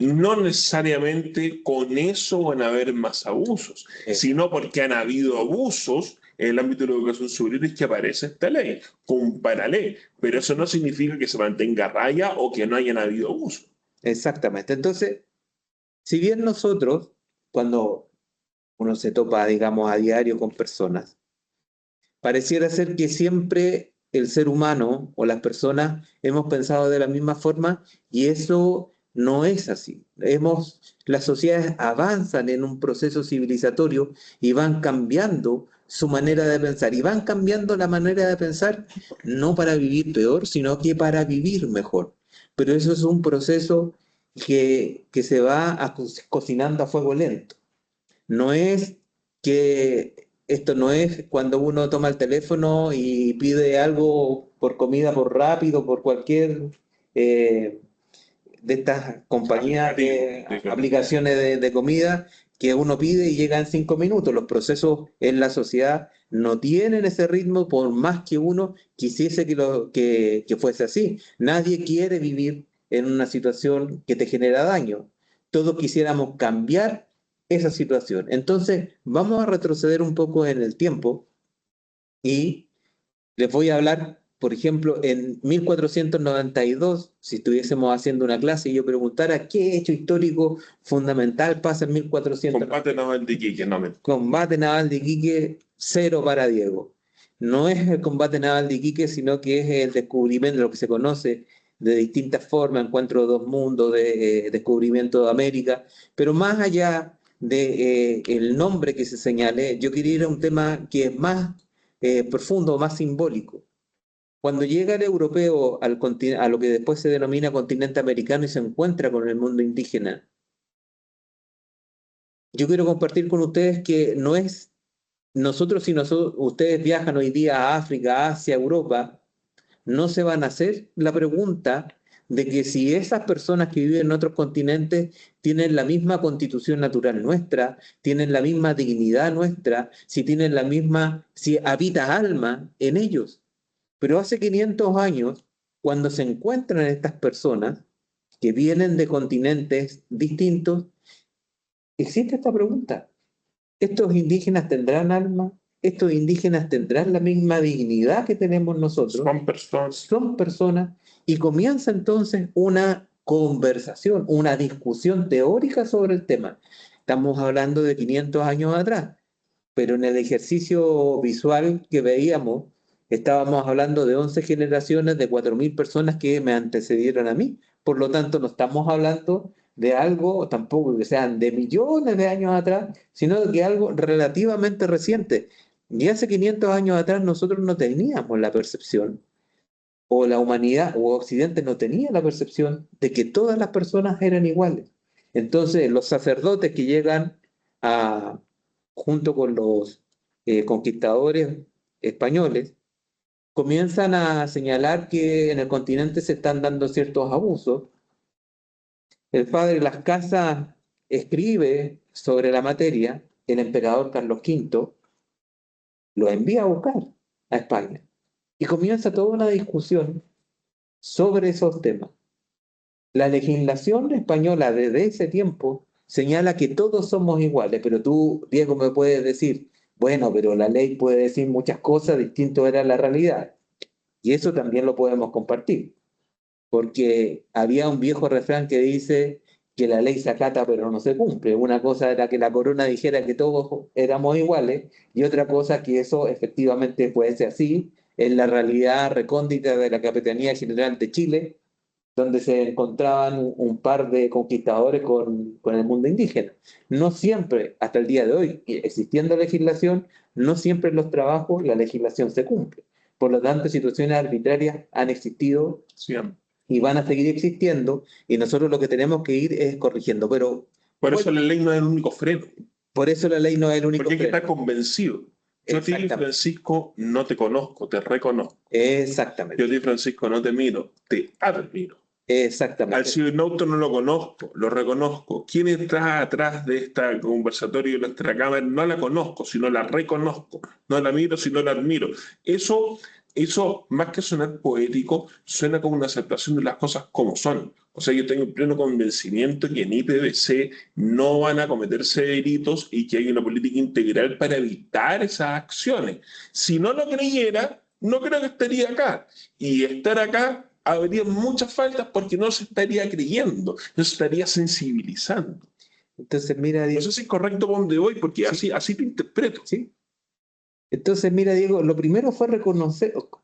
no necesariamente con eso van a haber más abusos, sino porque han habido abusos en el ámbito de la educación superior es que aparece esta ley, con paralelo, pero eso no significa que se mantenga a raya o que no hayan habido abuso. Exactamente. Entonces, si bien nosotros, cuando uno se topa, digamos, a diario con personas, pareciera ser que siempre el ser humano o las personas hemos pensado de la misma forma y eso no es así. Las sociedades avanzan en un proceso civilizatorio y van cambiando su manera de pensar y van cambiando la manera de pensar no para vivir peor, sino que para vivir mejor. Pero eso es un proceso que se va cocinando a fuego lento. No es que esto no es cuando uno toma el teléfono y pide algo por comida, por rápido, por cualquier eh, de estas compañías Aplicativo, de digamos. aplicaciones de comida que uno pide y llega en 5 minutos. Los procesos en la sociedad no tienen ese ritmo por más que uno quisiese que fuese así. Nadie quiere vivir en una situación que te genera daño. Todos quisiéramos cambiar esa situación. Entonces, vamos a retroceder un poco en el tiempo y les voy a hablar, por ejemplo, en 1492, si estuviésemos haciendo una clase y yo preguntara qué hecho histórico fundamental pasa en Combate 1492. naval de Iquique, no, Combate naval de Iquique, cero para Diego. No es el combate naval de Iquique, sino que es el descubrimiento de lo que se conoce de distintas formas, encuentro de dos mundos, de descubrimiento de América, pero más allá de el nombre que se señale, yo quería ir a un tema que es más profundo, más simbólico. Cuando llega el europeo a lo que después se denomina continente americano y se encuentra con el mundo indígena, yo quiero compartir con ustedes que no es nosotros, si ustedes viajan hoy día a África, Asia, Europa, no se van a hacer la pregunta de que si esas personas que viven en otros continentes tienen la misma constitución natural nuestra, tienen la misma dignidad nuestra, si tienen la misma, si habita alma en ellos. Pero hace 500 años, cuando se encuentran estas personas que vienen de continentes distintos, existe esta pregunta. ¿Estos indígenas tendrán alma? ¿Estos indígenas tendrán la misma dignidad que tenemos nosotros? son personas. Son personas y comienza entonces una conversación, una discusión teórica sobre el tema. Estamos hablando de 500 años atrás, pero en el ejercicio visual que veíamos, estábamos hablando de 11 generaciones de 4.000 personas que me antecedieron a mí. Por lo tanto, no estamos hablando de algo tampoco que sean de millones de años atrás, sino de que algo relativamente reciente. Y hace 500 años atrás nosotros no teníamos la percepción, o la humanidad o Occidente no tenía la percepción de que todas las personas eran iguales. Entonces, los sacerdotes que llegan a, junto con los conquistadores españoles, comienzan a señalar que en el continente se están dando ciertos abusos. El padre Las Casas escribe sobre la materia, el emperador Carlos V lo envía a buscar a España y comienza toda una discusión sobre esos temas. La legislación española desde ese tiempo señala que todos somos iguales, pero tú, Diego, me puedes decir, bueno, pero la ley puede decir muchas cosas, distinto era la realidad. Y eso también lo podemos compartir, porque había un viejo refrán que dice que la ley se acata pero no se cumple. Una cosa era que la corona dijera que todos éramos iguales y otra cosa que eso efectivamente fuese así en la realidad recóndita de la Capitanía General de Chile, donde se encontraban un par de conquistadores con el mundo indígena. No siempre, hasta el día de hoy, existiendo legislación, no siempre en los trabajos la legislación se cumple. Por lo tanto, situaciones arbitrarias han existido Siempre. y van a seguir existiendo, y nosotros lo que tenemos que ir es corrigiendo. Pero Por eso la ley no es el único freno, por eso la ley no es el único porque hay que estar freno. convencido. Yo a ti, Exactamente. Francisco, no te conozco, te reconozco. Yo a Exactamente. ti, Francisco, no te miro, te admiro. Al Exactamente. cibernauta no lo conozco, lo reconozco. ¿Quién está atrás de esta conversatorio de nuestra cámara? No la conozco, sino la reconozco. No la miro, sino la admiro. Eso eso, más que sonar poético, suena como una aceptación de las cosas como son. O sea, yo tengo pleno convencimiento que en IPVC no van a cometerse delitos y que hay una política integral para evitar esas acciones. Si no lo creyera, no creo que estaría acá. Y estar acá habría muchas faltas porque no se estaría creyendo, no se estaría sensibilizando. Entonces, mira, No Diego, sé si es correcto por donde voy, porque sí, así te interpreto. sí. Entonces, mira, Diego, lo primero fue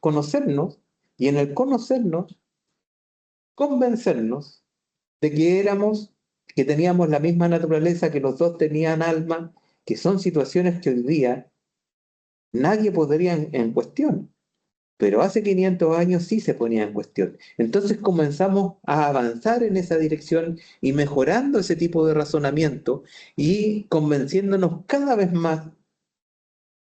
conocernos y en el conocernos, convencernos de que que teníamos la misma naturaleza, que los dos tenían alma, que son situaciones que hoy día nadie podría en cuestión, pero hace 500 años sí se ponía en cuestión. Entonces comenzamos a avanzar en esa dirección y mejorando ese tipo de razonamiento y convenciéndonos cada vez más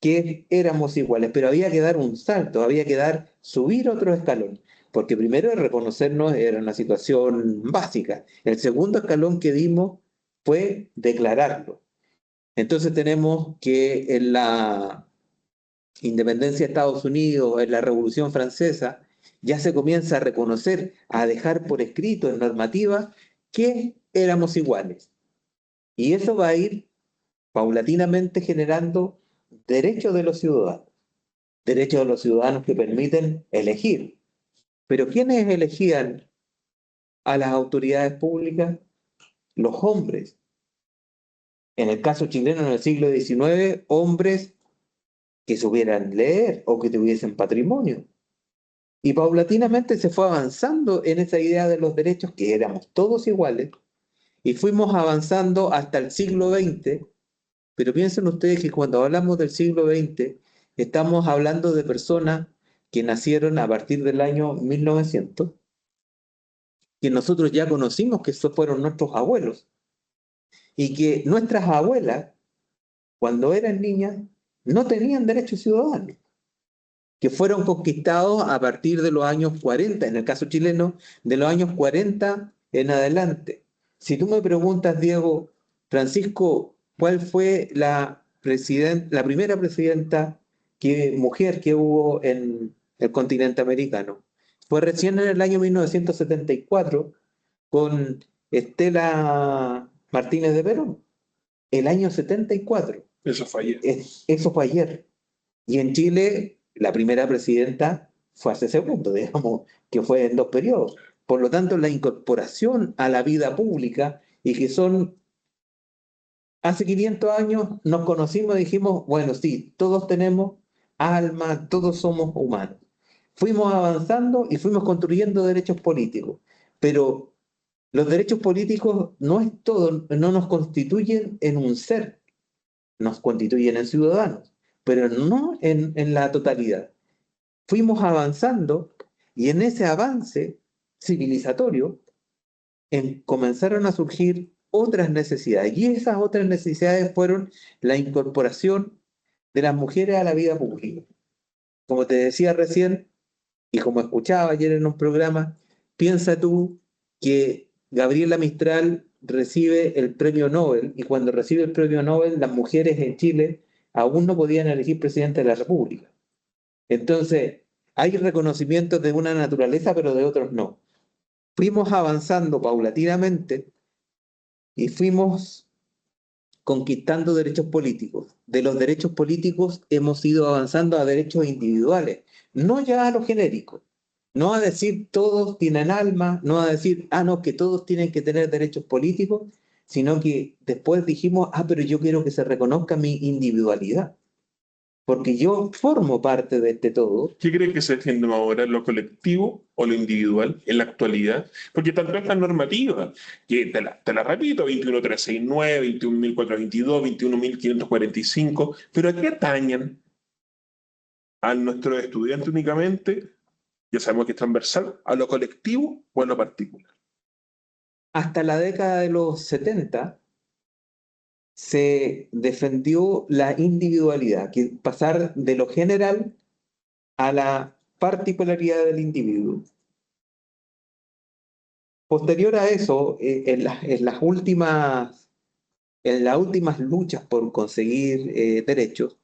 que éramos iguales, pero había que dar un salto, había que subir otro escalón, porque primero reconocernos era una situación básica. El segundo escalón que dimos fue declararlo. Entonces tenemos que en la independencia de Estados Unidos, en la Revolución Francesa, ya se comienza a reconocer, a dejar por escrito en normativa que éramos iguales. Y eso va a ir paulatinamente generando derechos de los ciudadanos, derechos de los ciudadanos que permiten elegir. Pero ¿quiénes elegían a las autoridades públicas? Los hombres. En el caso chileno en el siglo XIX, hombres que supieran leer o que tuviesen patrimonio. Y paulatinamente se fue avanzando en esa idea de los derechos, que éramos todos iguales, y fuimos avanzando hasta el siglo XX. Pero piensen ustedes que cuando hablamos del siglo XX, estamos hablando de personas que nacieron a partir del año 1900, que nosotros ya conocimos que esos fueron nuestros abuelos, y que nuestras abuelas, cuando eran niñas, no tenían derechos ciudadanos, que fueron conquistados a partir de los años 40, en el caso chileno, de los años 40 en adelante. Si tú me preguntas, Diego, Francisco, ¿cuál fue la primera presidenta mujer que hubo en el continente americano? Fue recién en el año 1974 con Estela Martínez de Perón, el año 74. Eso fallé. Eso fue ayer. Y en Chile, la primera presidenta fue hace segundo, digamos, que fue en 2 periodos. Por lo tanto, la incorporación a la vida pública y que son, hace 500 años nos conocimos y dijimos, bueno, sí, todos tenemos alma, todos somos humanos. Fuimos avanzando y fuimos construyendo derechos políticos, pero los derechos políticos no es todo, no nos constituyen en un ser, nos constituyen en ciudadanos, pero no en la totalidad. Fuimos avanzando y en ese avance civilizatorio comenzaron a surgir otras necesidades y esas otras necesidades fueron la incorporación de las mujeres a la vida pública. Como te decía recién y como escuchaba ayer en un programa, piensa tú que Gabriela Mistral recibe el premio Nobel y cuando recibe el premio Nobel las mujeres en Chile aún no podían elegir presidente de la República. Entonces, hay reconocimientos de una naturaleza, pero de otros no. Fuimos avanzando paulatinamente y fuimos conquistando derechos políticos. De los derechos políticos hemos ido avanzando a derechos individuales, no ya a lo genérico, no a decir todos tienen alma, no a decir, no, que todos tienen que tener derechos políticos, sino que después dijimos, pero yo quiero que se reconozca mi individualidad, porque yo formo parte de este todo. ¿Qué cree que se defiende más ahora, lo colectivo o lo individual en la actualidad? Porque tanto estas normativas, que te la repito, 21.369, 21.422, 21.545, pero ¿a qué atañen a nuestros estudiantes únicamente? Ya sabemos que es transversal, a lo colectivo o a lo particular. Hasta la década de los 70 se defendió la individualidad, que pasar de lo general a la particularidad del individuo. Posterior a eso, en las últimas luchas por conseguir derechos,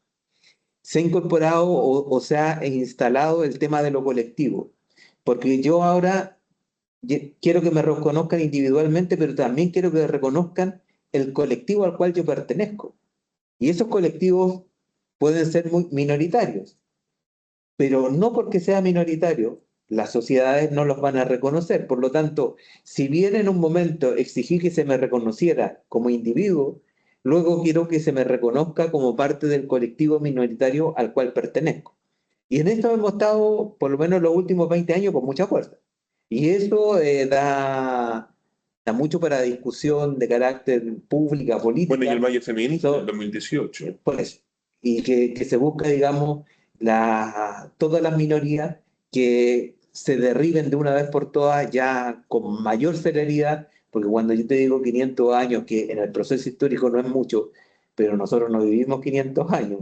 se ha incorporado o se ha instalado el tema de lo colectivo. Porque yo ahora quiero que me reconozcan individualmente, pero también quiero que reconozcan el colectivo al cual yo pertenezco. Y esos colectivos pueden ser muy minoritarios, pero no porque sea minoritario, las sociedades no los van a reconocer. Por lo tanto, si bien en un momento exigí que se me reconociera como individuo, luego quiero que se me reconozca como parte del colectivo minoritario al cual pertenezco. Y en esto hemos estado, por lo menos los últimos 20 años, con mucha fuerza. Y eso da mucho para discusión de carácter pública, Bueno, y el política. Valle Feminista del 2018. Por eso. Y que se busca, digamos, todas las minorías que se derriben de una vez por todas ya con mayor celeridad, porque cuando yo te digo 500 años, que en el proceso histórico no es mucho, pero nosotros no vivimos 500 años.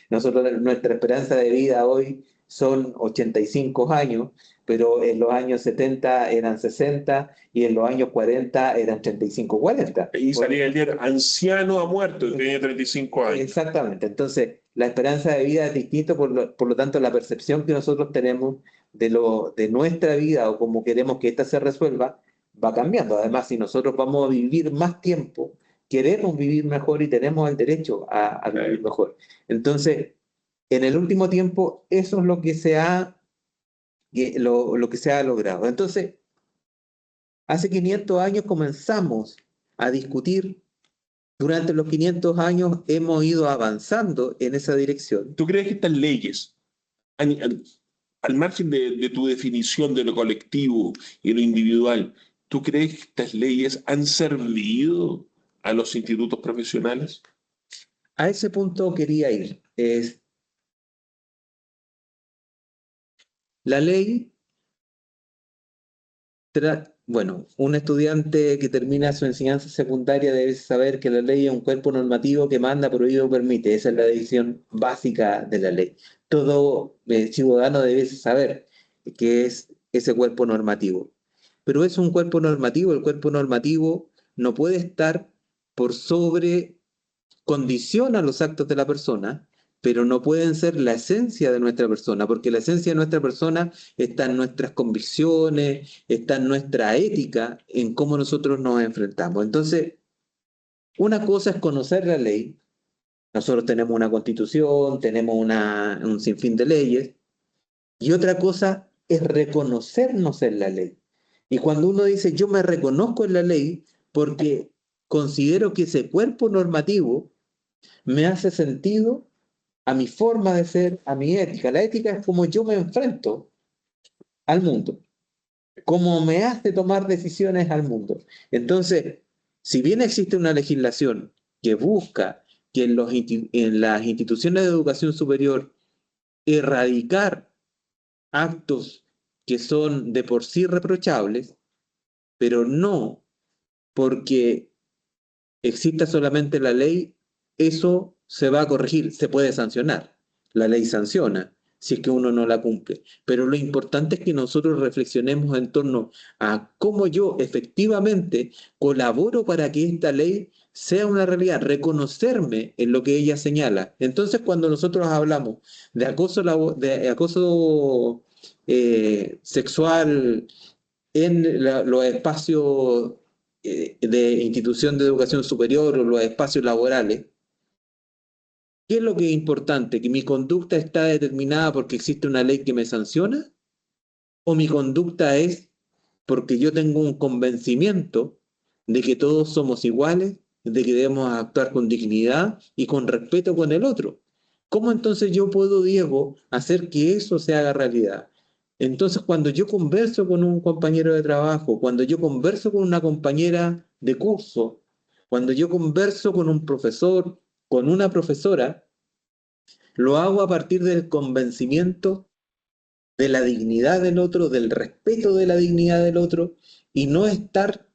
Nosotros, nuestra esperanza de vida hoy son 85 años, pero en los años 70 eran 60 y en los años 40 eran 35, 40. Y salía el diario, anciano ha muerto, y tenía 35 años. Exactamente. Entonces, la esperanza de vida es distinta, por lo tanto, la percepción que nosotros tenemos de nuestra vida o cómo queremos que ésta se resuelva va cambiando. Además, si nosotros vamos a vivir más tiempo, queremos vivir mejor y tenemos el derecho a vivir mejor. Entonces, en el último tiempo, eso es lo que lo que se ha logrado. Entonces, hace 500 años comenzamos a discutir. Durante los 500 años hemos ido avanzando en esa dirección. ¿Tú crees que estas leyes, al margen de tu definición de lo colectivo y lo individual, ¿tú crees que estas leyes han servido a los institutos profesionales? A ese punto quería ir. La ley, bueno, un estudiante que termina su enseñanza secundaria debe saber que la ley es un cuerpo normativo que manda, prohíbe o permite. Esa es la división básica de la ley. Todo ciudadano debe saber qué es ese cuerpo normativo. Pero es un cuerpo normativo, el cuerpo normativo no puede estar por sobre, condiciona los actos de la persona, pero no pueden ser la esencia de nuestra persona, porque la esencia de nuestra persona está en nuestras convicciones, está en nuestra ética, en cómo nosotros nos enfrentamos. Entonces, una cosa es conocer la ley. Nosotros tenemos una constitución, tenemos un sinfín de leyes, y otra cosa es reconocernos en la ley. Y cuando uno dice, yo me reconozco en la ley porque considero que ese cuerpo normativo me hace sentido a mi forma de ser, a mi ética. La ética es como yo me enfrento al mundo, cómo me hace tomar decisiones al mundo. Entonces, si bien existe una legislación que busca que en las instituciones de educación superior erradicar actos que son de por sí reprochables, pero no porque exista solamente la ley, eso se va a corregir, se puede sancionar. La ley sanciona si es que uno no la cumple. Pero lo importante es que nosotros reflexionemos en torno a cómo yo efectivamente colaboro para que esta ley sea una realidad, reconocerme en lo que ella señala. Entonces, cuando nosotros hablamos de acoso sexual en los espacios de institución de educación superior o los espacios laborales, ¿qué es lo que es importante? ¿Que mi conducta está determinada porque existe una ley que me sanciona? ¿O mi conducta es porque yo tengo un convencimiento de que todos somos iguales, de que debemos actuar con dignidad y con respeto con el otro? ¿Cómo entonces yo puedo, Diego, hacer que eso se haga realidad? Entonces, cuando yo converso con un compañero de trabajo, cuando yo converso con una compañera de curso, cuando yo converso con un profesor, con una profesora, lo hago a partir del convencimiento de la dignidad del otro, del respeto de la dignidad del otro, y no estar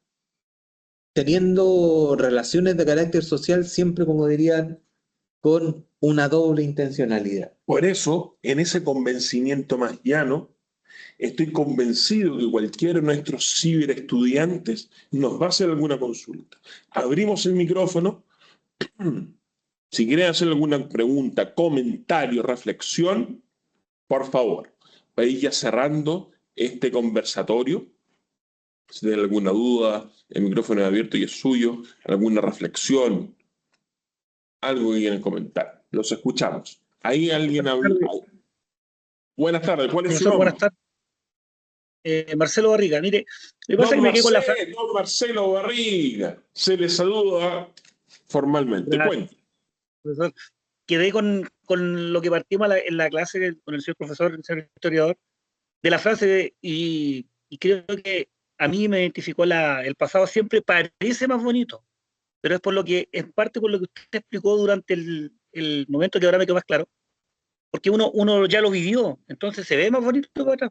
teniendo relaciones de carácter social siempre, como dirían, con una doble intencionalidad. Por eso, en ese convencimiento más llano, estoy convencido que cualquiera de nuestros ciberestudiantes nos va a hacer alguna consulta. Abrimos el micrófono Si quieren hacer alguna pregunta, comentario, reflexión, por favor, para ir ya cerrando este conversatorio. Si tienen alguna duda, el micrófono es abierto y es suyo, alguna reflexión, algo que quieran comentar. Los escuchamos. Ahí alguien Buenas habla. tardes, Buenas tardes, ¿cuál es su profesor, buenas nombre? tardes. Marcelo Barriga, mire, lo que pasa es que me quedé con la frase. Don Marcelo Barriga, se le saluda formalmente. Gracias, Cuente. profesor. Quedé con lo que partimos en la clase con el señor profesor, el señor historiador, de la frase, y creo que a mí me identificó el pasado siempre parece más bonito, pero es por lo que, en parte por lo que usted explicó durante el momento que ahora me quedó más claro, porque uno ya lo vivió, entonces se ve más bonito para atrás,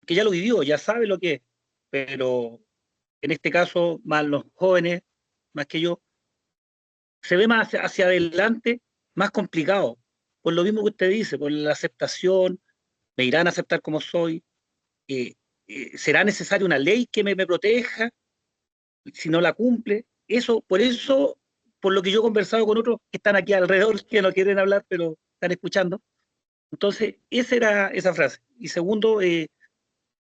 que ya lo vivió, ya sabe lo que es, pero en este caso, más los jóvenes, más que yo, se ve más hacia adelante, más complicado, por lo mismo que usted dice, por la aceptación, me irán a aceptar como soy, eh, será necesaria una ley que me proteja si no la cumple, por eso, por lo que yo he conversado con otros que están aquí alrededor, que no quieren hablar, pero están escuchando, entonces esa era esa frase. Y segundo,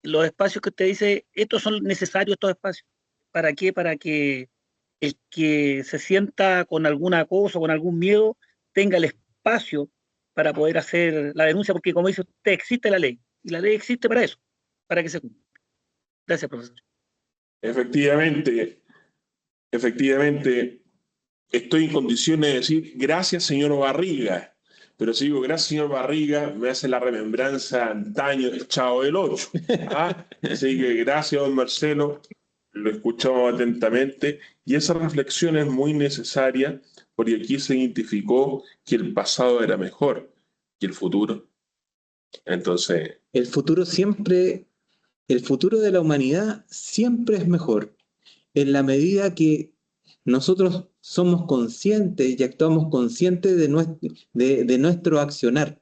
los espacios que usted dice, estos son necesarios, estos espacios. ¿Para qué? Para que el que se sienta con alguna cosa, con algún miedo, tenga el espacio para poder hacer la denuncia, porque como dice usted, existe la ley, y la ley existe para eso, para que se cumpla. Gracias, profesor. Efectivamente, efectivamente, estoy en condiciones de decir gracias, señor Barriga. Pero si digo gracias, señor Barriga, me hace la remembranza antaño del Chavo del Ocho. ¿Ah? Así que gracias, don Marcelo. Lo escuchamos atentamente. Y esa reflexión es muy necesaria porque aquí se identificó que el pasado era mejor que el futuro. Entonces, El futuro siempre, el futuro de la humanidad siempre es mejor, en la medida que nosotros somos conscientes y actuamos conscientes de nuestro accionar.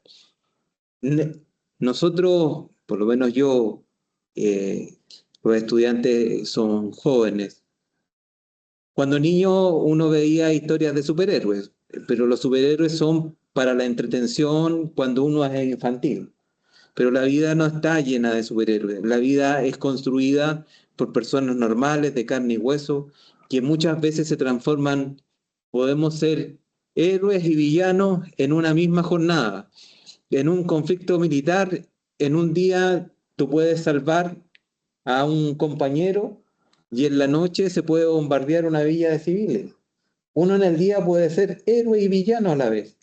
Nosotros, por lo menos yo, los estudiantes son jóvenes. Cuando niño uno veía historias de superhéroes, pero los superhéroes son para la entretención cuando uno es infantil. Pero la vida no está llena de superhéroes. La vida es construida por personas normales, de carne y hueso, que muchas veces se transforman, podemos ser héroes y villanos en una misma jornada. En un conflicto militar, en un día tú puedes salvar a un compañero y en la noche se puede bombardear una villa de civiles. Uno en el día puede ser héroe y villano a la vez,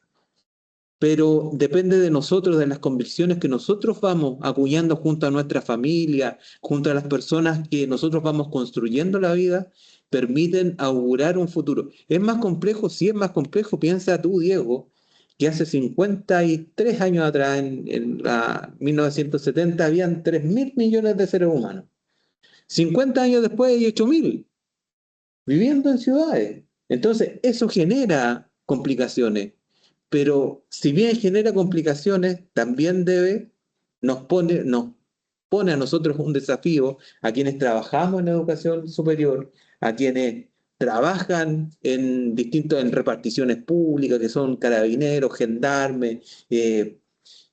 pero depende de nosotros, de las convicciones que nosotros vamos acuñando junto a nuestra familia, junto a las personas que nosotros vamos construyendo la vida, permiten augurar un futuro. ¿Es más complejo? Sí, es más complejo. Piensa tú, Diego, que hace 53 años atrás, en la 1970, habían 3.000 millones de seres humanos. 50 años después hay 8.000 viviendo en ciudades. Entonces, eso genera complicaciones. Pero si bien genera complicaciones, también nos pone a nosotros un desafío, a quienes trabajamos en educación superior, a quienes trabajan en reparticiones públicas, que son carabineros, gendarmes,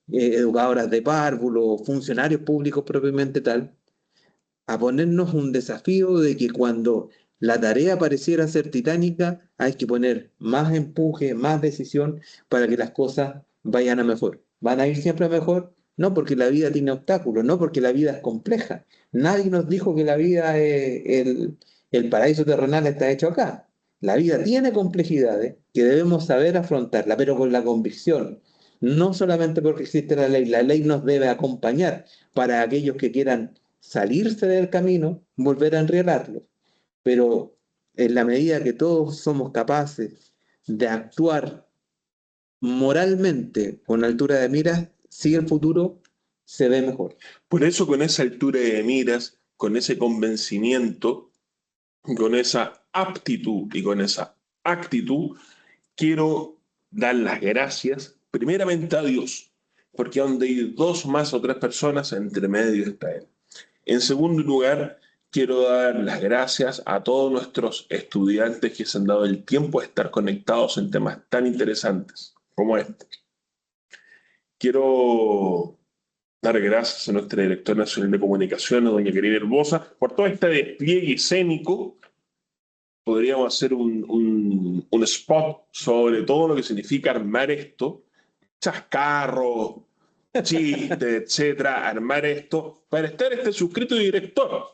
educadoras de párvulos, funcionarios públicos propiamente tal, a ponernos un desafío de que cuando la tarea pareciera ser titánica, hay que poner más empuje, más decisión para que las cosas vayan a mejor. ¿Van a ir siempre a mejor? No porque la vida tiene obstáculos, no porque la vida es compleja. Nadie nos dijo que la vida, el paraíso terrenal está hecho acá. La vida tiene complejidades que debemos saber afrontarla, pero con la convicción. No solamente porque existe la ley nos debe acompañar para aquellos que quieran salirse del camino, volver a enrielarlo. Pero en la medida que todos somos capaces de actuar moralmente con altura de miras, sí el futuro se ve mejor. por eso con esa altura de miras, con ese convencimiento, con esa aptitud y con esa actitud, quiero dar las gracias primeramente a Dios, porque donde hay dos más o tres personas, entre medio está Él. En segundo lugar, quiero dar las gracias a todos nuestros estudiantes que se han dado el tiempo de estar conectados en temas tan interesantes como este. Quiero dar gracias a nuestra directora nacional de comunicaciones, doña Karina Herbosa, por todo este despliegue escénico. Podríamos hacer un spot sobre todo lo que significa armar esto, chascarros, chistes, etcétera, armar esto, para estar suscrito y director.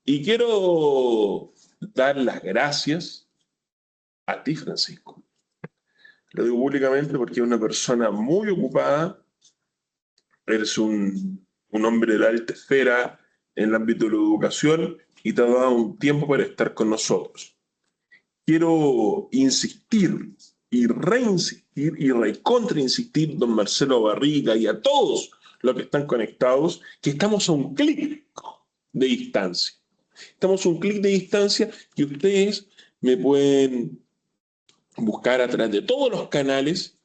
Y quiero dar las gracias a ti, Francisco. Lo digo públicamente porque es una persona muy ocupada, eres un hombre de la alta esfera en el ámbito de la educación y te ha dado un tiempo para estar con nosotros. Quiero insistir y reinsistir y recontrainsistir, don Marcelo Barriga, y a todos los que están conectados, que estamos a un clic de distancia. Estamos a un clic de distancia y ustedes me pueden buscar a través de todos los canales.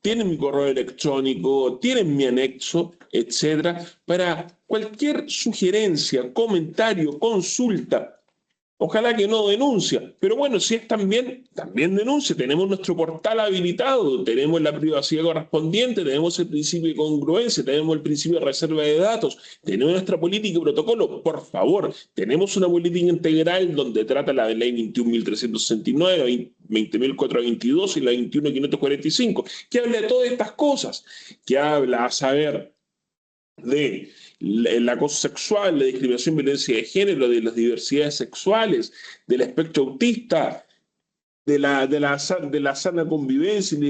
Tienen mi correo electrónico, tienen mi anexo, etcétera, para cualquier sugerencia, comentario, consulta. Ojalá que no denuncia, pero bueno, si es también denuncia. Tenemos nuestro portal habilitado, tenemos la privacidad correspondiente, tenemos el principio de congruencia, tenemos el principio de reserva de datos, tenemos nuestra política y protocolo. Por favor, tenemos una política integral donde trata la ley 21.369, 20.422 y la 21.545, que habla de todas estas cosas, que habla, a saber, de el acoso sexual, la discriminación, violencia de género, de las diversidades sexuales, del espectro autista, de la sana convivencia y de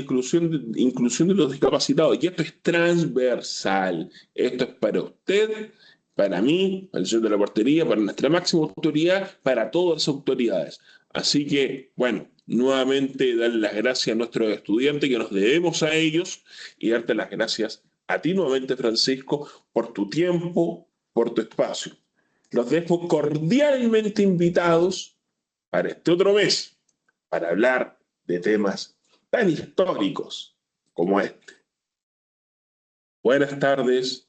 inclusión de los discapacitados. Y esto es transversal. Esto es para usted, para mí, para el señor de la portería, para nuestra máxima autoridad, para todas las autoridades. Así que, bueno, nuevamente darle las gracias a nuestros estudiantes, que nos debemos a ellos, y darte las gracias a ti nuevamente, Francisco, por tu tiempo, por tu espacio. Los dejo cordialmente invitados para este otro mes, para hablar de temas tan históricos como este. Buenas tardes,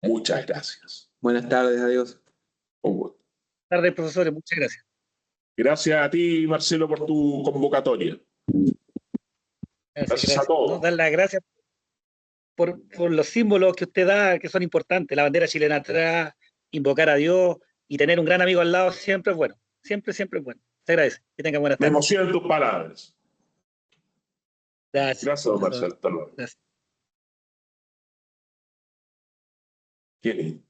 muchas gracias. Buenas tardes, adiós. Un gusto. Buenas tardes, profesores, muchas gracias. Gracias a ti, Marcelo, por tu convocatoria. Gracias a todos. Nos dan las gracias por los símbolos que usted da, que son importantes. La bandera chilena atrás, invocar a Dios y tener un gran amigo al lado siempre es bueno. Siempre es bueno. Se agradece. Que tenga buenas tardes. Me emocionan tus palabras. Gracias. Gracias, don Marcelo. Hasta luego. Gracias. Qué lindo.